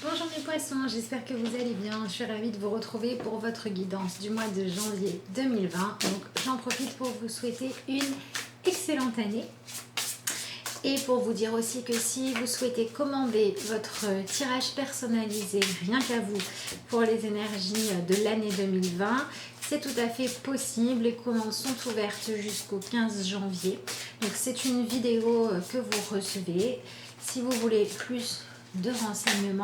Bonjour mes poissons, j'espère que vous allez bien. Je suis ravie de vous retrouver pour votre guidance du mois de janvier 2020. Donc j'en profite pour vous souhaiter une excellente année. Et pour vous dire aussi que si vous souhaitez commander votre tirage personnalisé, rien qu'à vous, pour les énergies de l'année 2020, c'est tout à fait possible. Les commandes sont ouvertes jusqu'au 15 janvier. Donc c'est une vidéo que vous recevez. Si vous voulez plus de renseignements,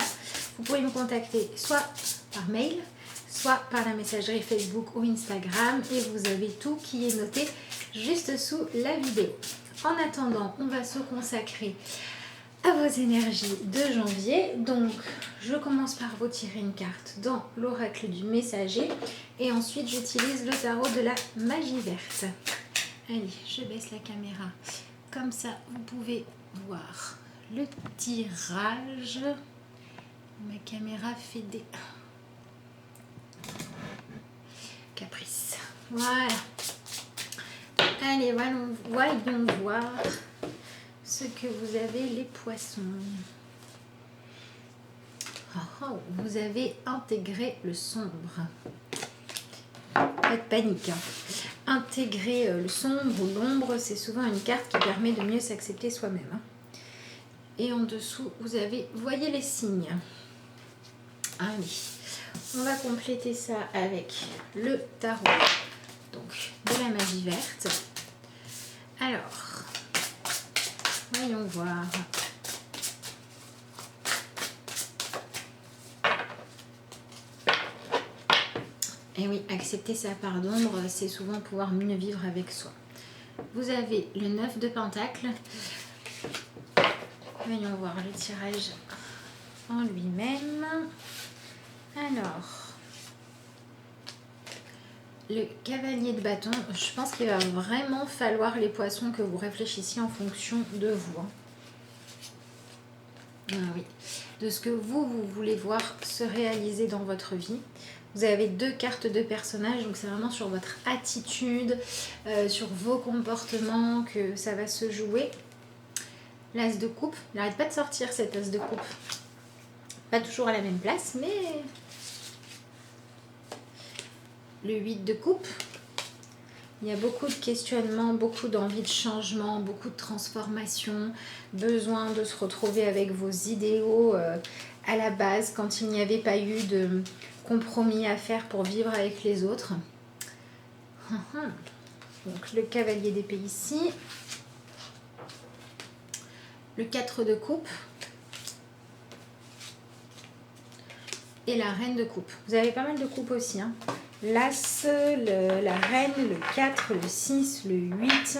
vous pouvez me contacter soit par mail, soit par la messagerie Facebook ou Instagram, et vous avez tout qui est noté juste sous la vidéo. En attendant, on va se consacrer à vos énergies de janvier. Donc, je commence par vous tirer une carte dans l'oracle du messager et ensuite j'utilise le tarot de la magie verte. Allez, je baisse la caméra. Comme ça, vous pouvez voir le tirage. Ma caméra fait des caprices. Voilà. Allez, voyons voir ce que vous avez, les poissons. Vous avez intégré le sombre. Pas de panique. Intégrer le sombre ou l'ombre, c'est souvent une carte qui permet de mieux s'accepter soi-même. Et en dessous, vous avez, voyez les signes. Allez, on va compléter ça avec le tarot donc de la magie verte. Alors, voyons voir. Et oui, accepter sa part d'ombre, c'est souvent pouvoir mieux vivre avec soi. Vous avez le 9 de Pentacle. Voyons voir le tirage en lui-même. Alors, le cavalier de bâton, je pense qu'il va vraiment falloir, les poissons, que vous réfléchissiez en fonction de vous. Ah oui, de ce que vous voulez voir se réaliser dans votre vie. Vous avez deux cartes de personnages, donc c'est vraiment sur votre attitude, sur vos comportements que ça va se jouer. L'as de coupe, il n'arrête pas de sortir cet as de coupe. Pas toujours à la même place, mais... Le 8 de coupe. Il y a beaucoup de questionnements, beaucoup d'envie de changement, beaucoup de transformation, besoin de se retrouver avec vos idéaux à la base quand il n'y avait pas eu de compromis à faire pour vivre avec les autres. Donc le cavalier d'épée ici. Le 4 de coupe. Et la reine de coupe. Vous avez pas mal de coupes aussi. L'as, la reine, le 4, le 6, le 8.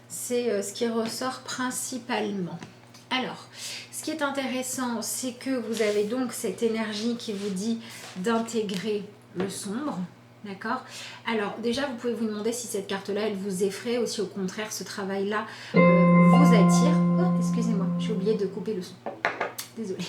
C'est ce qui ressort principalement. Alors, ce qui est intéressant, c'est que vous avez donc cette énergie qui vous dit d'intégrer le sombre. D'accord? Alors, déjà, vous pouvez vous demander si cette carte-là, elle vous effraie ou si au contraire, ce travail-là vous attire. Oh, excusez-moi, j'ai oublié de couper le son. Désolée.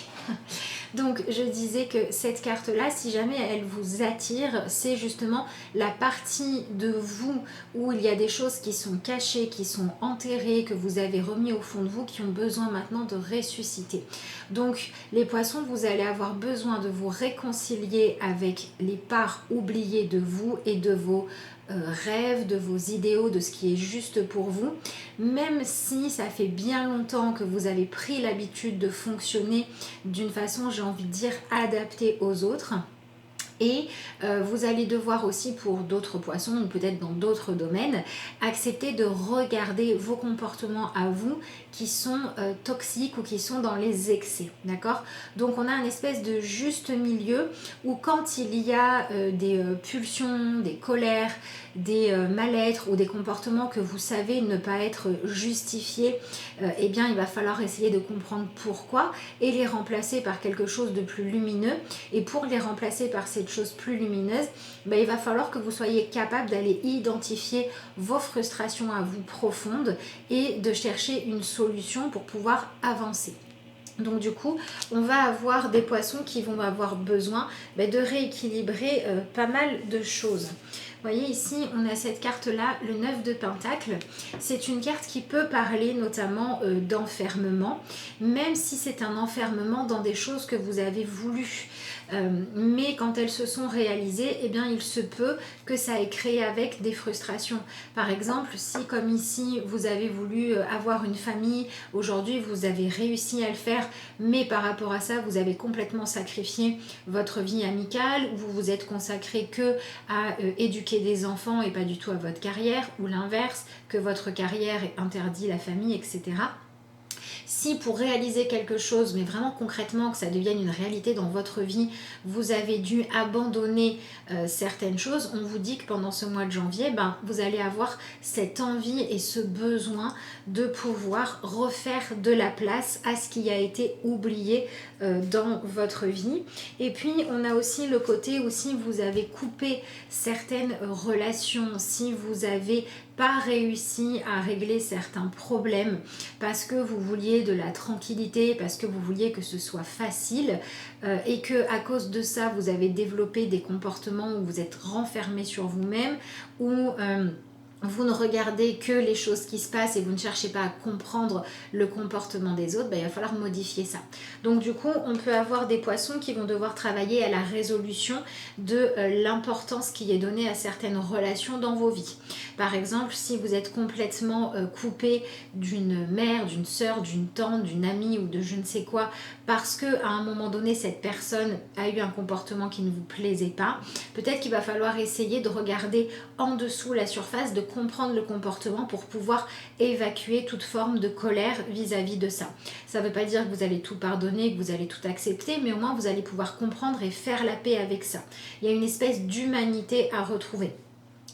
Donc je disais que cette carte-là, si jamais elle vous attire, c'est justement la partie de vous où il y a des choses qui sont cachées, qui sont enterrées, que vous avez remis au fond de vous, qui ont besoin maintenant de ressusciter. Donc les poissons, vous allez avoir besoin de vous réconcilier avec les parts oubliées de vous et de vos rêves, de vos idéaux, de ce qui est juste pour vous, même si ça fait bien longtemps que vous avez pris l'habitude de fonctionner d'une façon, j'ai envie de dire, adaptée aux autres. Et vous allez devoir aussi, pour d'autres poissons ou peut-être dans d'autres domaines, accepter de regarder vos comportements à vous qui sont toxiques ou qui sont dans les excès, d'accord? Donc on a une espèce de juste milieu où quand il y a des pulsions, des colères, des mal-être ou des comportements que vous savez ne pas être justifiés, eh bien il va falloir essayer de comprendre pourquoi et les remplacer par quelque chose de plus lumineux. Et pour les remplacer par cette chose plus lumineuse, il va falloir que vous soyez capable d'aller identifier vos frustrations à vous profondes et de chercher une solution pour pouvoir avancer. Donc du coup, on va avoir des poissons qui vont avoir besoin de rééquilibrer pas mal de choses. Vous voyez ici, on a cette carte-là, le 9 de Pentacle. C'est une carte qui peut parler notamment d'enfermement, même si c'est un enfermement dans des choses que vous avez voulu. Mais quand elles se sont réalisées, eh bien il se peut que ça ait créé avec des frustrations. Par exemple, si comme ici vous avez voulu avoir une famille, aujourd'hui vous avez réussi à le faire, mais par rapport à ça vous avez complètement sacrifié votre vie amicale, vous vous êtes consacré que à éduquer des enfants et pas du tout à votre carrière, ou l'inverse, que votre carrière interdit la famille, etc. Si pour réaliser quelque chose, mais vraiment concrètement que ça devienne une réalité dans votre vie, vous avez dû abandonner certaines choses, on vous dit que pendant ce mois de janvier, vous allez avoir cette envie et ce besoin de pouvoir refaire de la place à ce qui a été oublié dans votre vie. Et puis on a aussi le côté où si vous avez coupé certaines relations, si vous avez pas réussi à régler certains problèmes parce que vous vouliez de la tranquillité, parce que vous vouliez que ce soit facile et que à cause de ça vous avez développé des comportements où vous êtes renfermé sur vous-même, ou vous ne regardez que les choses qui se passent et vous ne cherchez pas à comprendre le comportement des autres, il va falloir modifier ça. Donc du coup, on peut avoir des poissons qui vont devoir travailler à la résolution de l'importance qui est donnée à certaines relations dans vos vies. Par exemple, si vous êtes complètement coupé d'une mère, d'une sœur, d'une tante, d'une amie ou de je ne sais quoi, parce que à un moment donné, cette personne a eu un comportement qui ne vous plaisait pas, peut-être qu'il va falloir essayer de regarder en dessous la surface, de comprendre le comportement pour pouvoir évacuer toute forme de colère vis-à-vis de ça. Ça ne veut pas dire que vous allez tout pardonner, que vous allez tout accepter, mais au moins vous allez pouvoir comprendre et faire la paix avec ça. Il y a une espèce d'humanité à retrouver.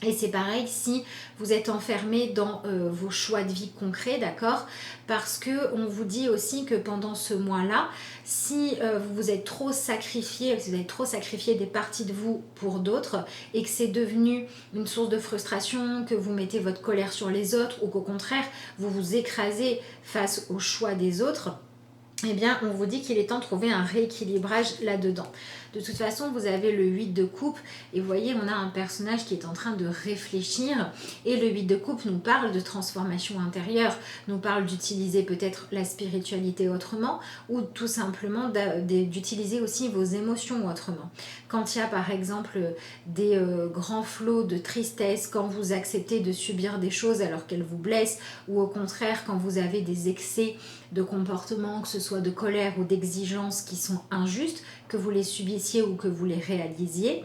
Et c'est pareil si vous êtes enfermé dans vos choix de vie concrets, d'accord? Parce qu'on vous dit aussi que pendant ce mois-là, si vous vous êtes trop sacrifié, si vous avez trop sacrifié des parties de vous pour d'autres et que c'est devenu une source de frustration, que vous mettez votre colère sur les autres ou qu'au contraire, vous vous écrasez face au choix des autres, eh bien, on vous dit qu'il est temps de trouver un rééquilibrage là-dedans. De toute façon, vous avez le 8 de coupe et vous voyez, on a un personnage qui est en train de réfléchir et le 8 de coupe nous parle de transformation intérieure, nous parle d'utiliser peut-être la spiritualité autrement ou tout simplement d'utiliser aussi vos émotions autrement. Quand il y a par exemple des grands flots de tristesse, quand vous acceptez de subir des choses alors qu'elles vous blessent, ou au contraire quand vous avez des excès de comportement, que ce soit de colère ou d'exigence qui sont injustes, que vous les subissiez ou que vous les réalisiez,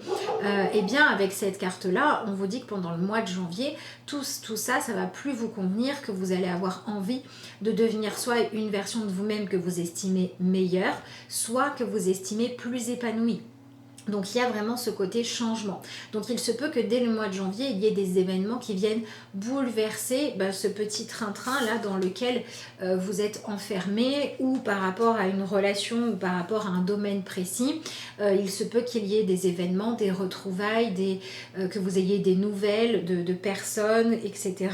et bien avec cette carte-là, on vous dit que pendant le mois de janvier, tout ça, ça va plus vous convenir, que vous allez avoir envie de devenir soit une version de vous-même que vous estimez meilleure, soit que vous estimez plus épanouie. Donc il y a vraiment ce côté changement. Donc il se peut que dès le mois de janvier, il y ait des événements qui viennent bouleverser ce petit train-train là dans lequel vous êtes enfermé, ou par rapport à une relation ou par rapport à un domaine précis. Il se peut qu'il y ait des événements, des retrouvailles, que vous ayez des nouvelles de personnes, etc.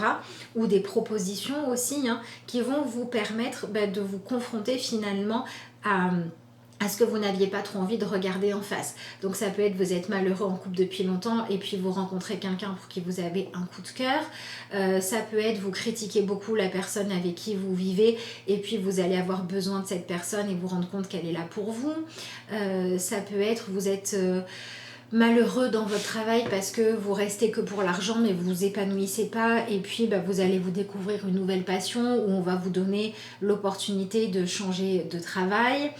Ou des propositions aussi qui vont vous permettre de vous confronter finalement à ce que vous n'aviez pas trop envie de regarder en face. Donc ça peut être vous êtes malheureux en couple depuis longtemps et puis vous rencontrez quelqu'un pour qui vous avez un coup de cœur. Ça peut être vous critiquez beaucoup la personne avec qui vous vivez et puis vous allez avoir besoin de cette personne et vous rendre compte qu'elle est là pour vous. Ça peut être vous êtes malheureux dans votre travail parce que vous restez que pour l'argent mais vous vous épanouissez pas, et puis vous allez vous découvrir une nouvelle passion où on va vous donner l'opportunité de changer de travail.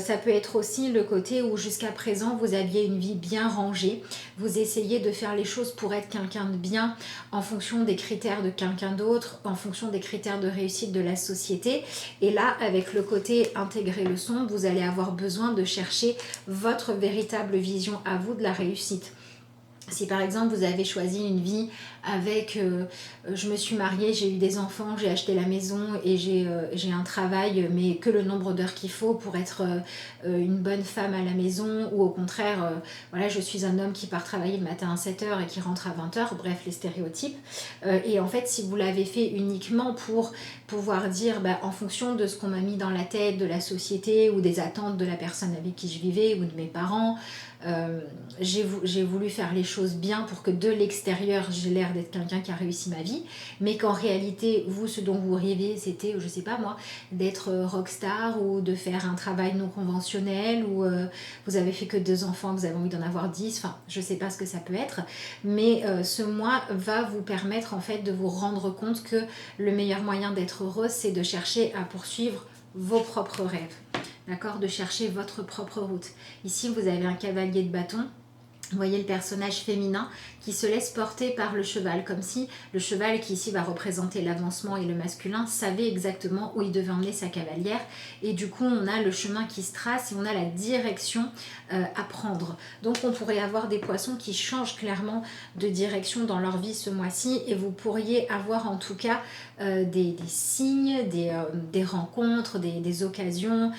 Ça peut être aussi le côté où jusqu'à présent vous aviez une vie bien rangée, vous essayez de faire les choses pour être quelqu'un de bien en fonction des critères de quelqu'un d'autre, en fonction des critères de réussite de la société, et là avec le côté intégrer le son, vous allez avoir besoin de chercher votre véritable vision à vous de la réussite. Si par exemple vous avez choisi une vie avec je me suis mariée, j'ai eu des enfants, j'ai acheté la maison et j'ai un travail mais que le nombre d'heures qu'il faut pour être une bonne femme à la maison, ou au contraire voilà, je suis un homme qui part travailler le matin à 7h et qui rentre à 20h, bref les stéréotypes, et en fait si vous l'avez fait uniquement pour pouvoir dire en fonction de ce qu'on m'a mis dans la tête, de la société ou des attentes de la personne avec qui je vivais ou de mes parents, j'ai voulu faire les choses choses bien pour que de l'extérieur j'ai l'air d'être quelqu'un qui a réussi ma vie, mais qu'en réalité vous, ce dont vous rêviez, c'était, je sais pas moi, d'être rockstar ou de faire un travail non conventionnel, ou vous avez fait que 2 enfants, vous avez envie d'en avoir 10, enfin je sais pas ce que ça peut être, mais ce mois va vous permettre en fait de vous rendre compte que le meilleur moyen d'être heureux, c'est de chercher à poursuivre vos propres rêves, d'accord, de chercher votre propre route. Ici vous avez un cavalier de bâton. Vous voyez le personnage féminin qui se laisse porter par le cheval, comme si le cheval, qui ici va représenter l'avancement et le masculin, savait exactement où il devait emmener sa cavalière. Et du coup, on a le chemin qui se trace et on a la direction à prendre. Donc, on pourrait avoir des poissons qui changent clairement de direction dans leur vie ce mois-ci. Et vous pourriez avoir en tout cas des signes, des rencontres, des occasions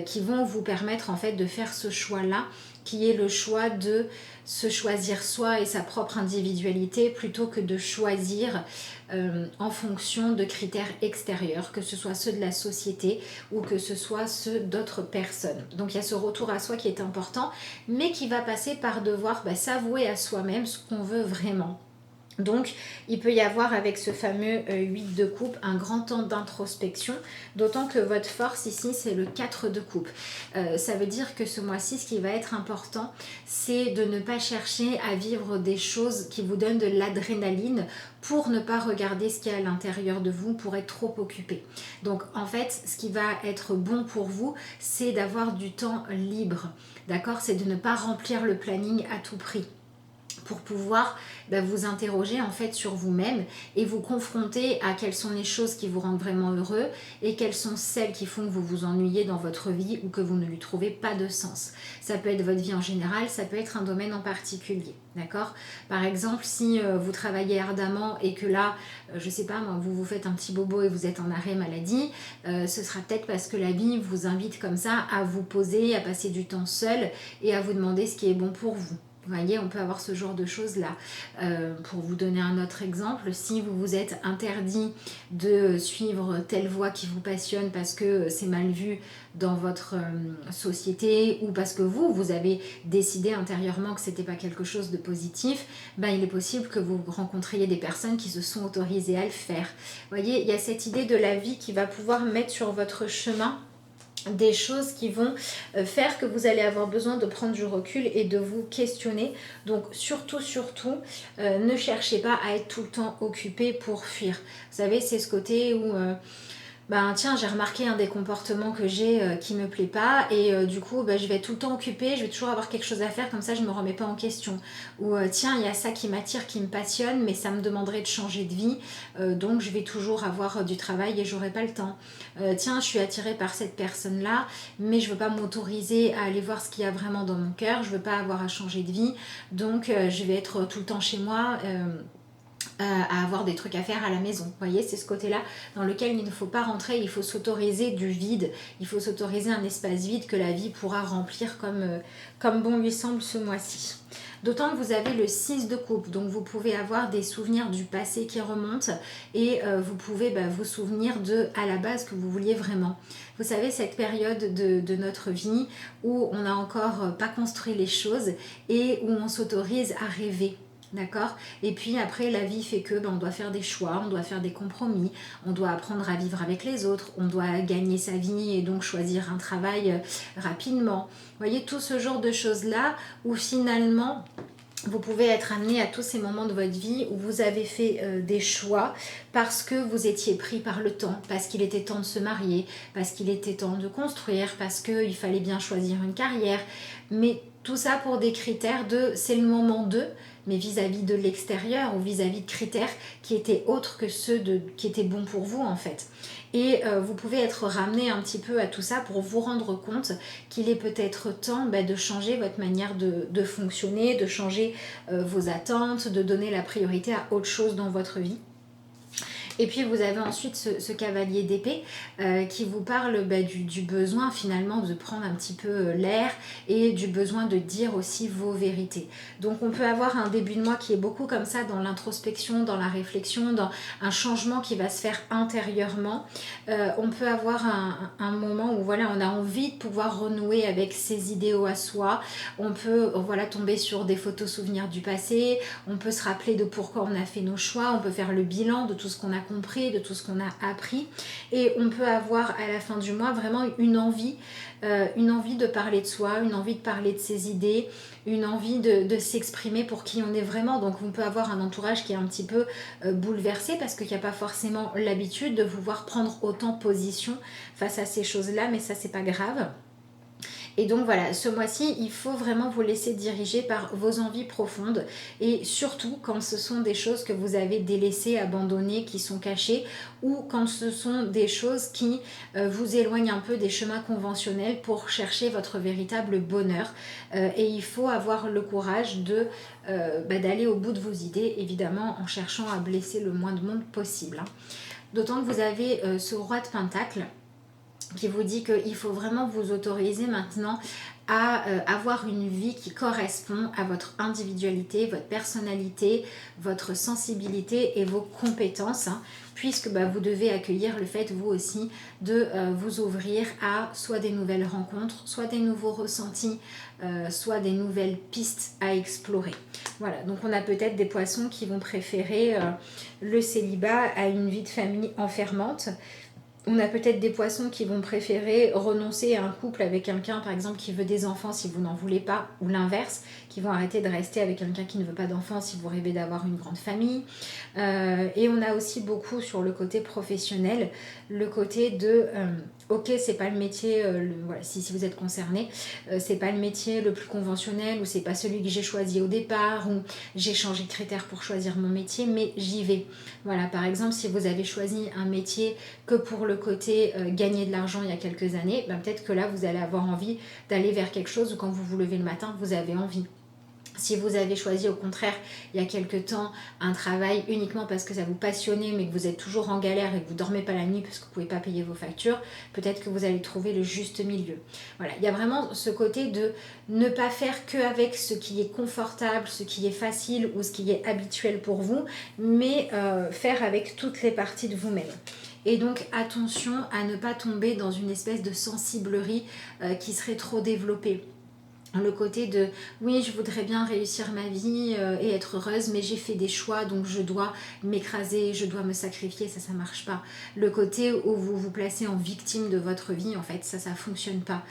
qui vont vous permettre en fait de faire ce choix-là, qui est le choix de se choisir soi et sa propre individualité plutôt que de choisir en fonction de critères extérieurs, que ce soit ceux de la société ou que ce soit ceux d'autres personnes. Donc il y a ce retour à soi qui est important, mais qui va passer par devoir s'avouer à soi-même ce qu'on veut vraiment. Donc, il peut y avoir avec ce fameux 8 de coupe un grand temps d'introspection, d'autant que votre force ici, c'est le 4 de coupe. Ça veut dire que ce mois-ci, ce qui va être important, c'est de ne pas chercher à vivre des choses qui vous donnent de l'adrénaline pour ne pas regarder ce qu'il y a à l'intérieur de vous, pour être trop occupé. Donc, en fait, ce qui va être bon pour vous, c'est d'avoir du temps libre, d'accord? C'est de ne pas remplir le planning à tout prix, pour pouvoir vous interroger en fait sur vous-même et vous confronter à quelles sont les choses qui vous rendent vraiment heureux et quelles sont celles qui font que vous vous ennuyez dans votre vie ou que vous ne lui trouvez pas de sens. Ça peut être votre vie en général, ça peut être un domaine en particulier, d'accord? Par exemple, si vous travaillez ardemment et que là, je sais pas, vous vous faites un petit bobo et vous êtes en arrêt maladie, ce sera peut-être parce que la vie vous invite comme ça à vous poser, à passer du temps seul et à vous demander ce qui est bon pour vous. Vous voyez, on peut avoir ce genre de choses-là. Pour vous donner un autre exemple, si vous vous êtes interdit de suivre telle voie qui vous passionne parce que c'est mal vu dans votre société ou parce que vous avez décidé intérieurement que ce n'était pas quelque chose de positif, il est possible que vous rencontriez des personnes qui se sont autorisées à le faire. Vous voyez, il y a cette idée de la vie qui va pouvoir mettre sur votre chemin des choses qui vont faire que vous allez avoir besoin de prendre du recul et de vous questionner. Donc surtout, ne cherchez pas à être tout le temps occupé pour fuir. Vous savez, c'est ce côté où... tiens, j'ai remarqué un des comportements que j'ai qui me plaît pas et du coup je vais être tout le temps occupée, je vais toujours avoir quelque chose à faire, comme ça je me remets pas en question. Ou tiens, il y a ça qui m'attire, qui me passionne, mais ça me demanderait de changer de vie, donc je vais toujours avoir du travail et j'aurai pas le temps. Tiens, je suis attirée par cette personne là, mais je veux pas m'autoriser à aller voir ce qu'il y a vraiment dans mon cœur, je veux pas avoir à changer de vie, donc je vais être tout le temps chez moi, à avoir des trucs à faire à la maison. Vous voyez, c'est ce côté-là dans lequel il ne faut pas rentrer, il faut s'autoriser du vide, il faut s'autoriser un espace vide que la vie pourra remplir comme bon lui semble ce mois-ci. D'autant que vous avez le 6 de coupe, donc vous pouvez avoir des souvenirs du passé qui remontent et vous pouvez vous souvenir de, à la base, que vous vouliez vraiment. Vous savez, cette période de notre vie où on n'a encore pas construit les choses et où on s'autorise à rêver. D'accord? Et puis après, la vie fait que on doit faire des choix, on doit faire des compromis, on doit apprendre à vivre avec les autres, on doit gagner sa vie et donc choisir un travail rapidement. Vous voyez, tout ce genre de choses-là où finalement... vous pouvez être amené à tous ces moments de votre vie où vous avez fait des choix parce que vous étiez pris par le temps, parce qu'il était temps de se marier, parce qu'il était temps de construire, parce qu'il fallait bien choisir une carrière. Mais tout ça pour des critères de c'est le moment de, mais vis-à-vis de l'extérieur ou vis-à-vis de critères qui étaient autres que ceux qui étaient bons pour vous en fait. Et vous pouvez être ramené un petit peu à tout ça pour vous rendre compte qu'il est peut-être temps de changer votre manière de fonctionner, de changer vos attentes, de donner la priorité à autre chose dans votre vie. Et puis vous avez ensuite ce cavalier d'épée qui vous parle du besoin finalement de prendre un petit peu l'air et du besoin de dire aussi vos vérités. Donc on peut avoir un début de mois qui est beaucoup comme ça dans l'introspection, dans la réflexion, dans un changement qui va se faire intérieurement. On peut avoir un moment où voilà, on a envie de pouvoir renouer avec ses idéaux à soi. On peut voilà, tomber sur des photos souvenirs du passé. On peut se rappeler de pourquoi on a fait nos choix. On peut faire le bilan de tout ce qu'on a compris, de tout ce qu'on a appris. Et on peut avoir à la fin du mois vraiment une envie de parler de soi, une envie de parler de ses idées, une envie de s'exprimer pour qui on est vraiment. Donc on peut avoir un entourage qui est un petit peu bouleversé parce qu'il n'y a pas forcément l'habitude de vous voir prendre autant position face à ces choses-là, mais ça c'est pas grave. Et donc voilà, ce mois-ci, il faut vraiment vous laisser diriger par vos envies profondes et surtout quand ce sont des choses que vous avez délaissées, abandonnées, qui sont cachées ou quand ce sont des choses qui vous éloignent un peu des chemins conventionnels pour chercher votre véritable bonheur. Et il faut avoir le courage d'aller au bout de vos idées, évidemment en cherchant à blesser le moins de monde possible. D'autant que vous avez ce roi de Pentacle qui vous dit qu'il faut vraiment vous autoriser maintenant à avoir une vie qui correspond à votre individualité, votre personnalité, votre sensibilité et vos compétences, puisque vous devez accueillir le fait, vous aussi, de vous ouvrir à soit des nouvelles rencontres, soit des nouveaux ressentis, soit des nouvelles pistes à explorer. Voilà, donc on a peut-être des poissons qui vont préférer le célibat à une vie de famille enfermante. On a peut-être des poissons qui vont préférer renoncer à un couple avec quelqu'un, par exemple, qui veut des enfants si vous n'en voulez pas, ou l'inverse, qui vont arrêter de rester avec quelqu'un qui ne veut pas d'enfants si vous rêvez d'avoir une grande famille. Et on a aussi beaucoup sur le côté professionnel, le côté de ok, c'est pas le métier, voilà, si vous êtes concerné, c'est pas le métier le plus conventionnel, ou c'est pas celui que j'ai choisi au départ, ou j'ai changé de critères pour choisir mon métier, mais j'y vais. Voilà, par exemple, si vous avez choisi un métier que pour le côté gagner de l'argent il y a quelques années, peut-être que là vous allez avoir envie d'aller vers quelque chose où quand vous vous levez le matin, vous avez envie. Si vous avez choisi au contraire il y a quelque temps un travail uniquement parce que ça vous passionnait mais que vous êtes toujours en galère et que vous ne dormez pas la nuit parce que vous ne pouvez pas payer vos factures, peut-être que vous allez trouver le juste milieu. Voilà, il y a vraiment ce côté de ne pas faire qu'avec ce qui est confortable, ce qui est facile ou ce qui est habituel pour vous, mais faire avec toutes les parties de vous-même. Et donc attention à ne pas tomber dans une espèce de sensiblerie qui serait trop développée. Le côté de oui, je voudrais bien réussir ma vie et être heureuse, mais j'ai fait des choix donc je dois m'écraser, je dois me sacrifier, ça marche pas. Le côté où vous vous placez en victime de votre vie, en fait ça fonctionne pas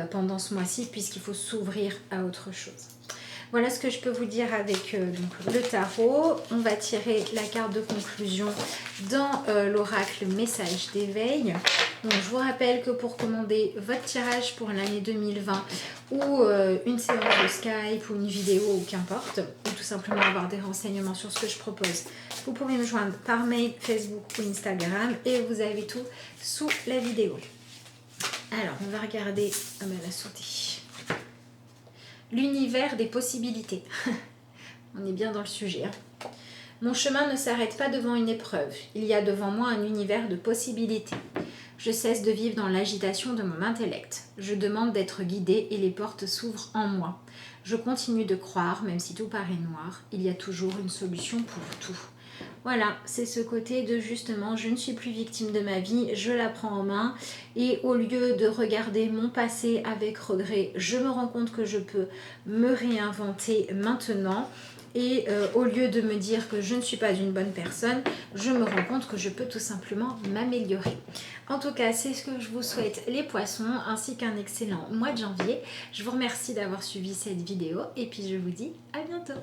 pendant ce mois-ci puisqu'il faut s'ouvrir à autre chose. Voilà ce que je peux vous dire avec donc, le tarot. On va tirer la carte de conclusion dans l'oracle message d'éveil. Donc, je vous rappelle que pour commander votre tirage pour l'année 2020 ou une séance de Skype ou une vidéo ou qu'importe, ou tout simplement avoir des renseignements sur ce que je propose, vous pouvez me joindre par mail, Facebook ou Instagram et vous avez tout sous la vidéo. Alors, on va regarder... Ah ben, elle a sauté. L'univers des possibilités. On est bien dans le sujet. Mon chemin ne s'arrête pas devant une épreuve. Il y a devant moi un univers de possibilités. Je cesse de vivre dans l'agitation de mon intellect. Je demande d'être guidée et les portes s'ouvrent en moi. Je continue de croire, même si tout paraît noir, il y a toujours une solution pour tout. Voilà, c'est ce côté de justement, je ne suis plus victime de ma vie, je la prends en main et au lieu de regarder mon passé avec regret, je me rends compte que je peux me réinventer maintenant. Et au lieu de me dire que je ne suis pas une bonne personne, je me rends compte que je peux tout simplement m'améliorer. En tout cas, c'est ce que je vous souhaite les poissons, ainsi qu'un excellent mois de janvier. Je vous remercie d'avoir suivi cette vidéo et puis je vous dis à bientôt.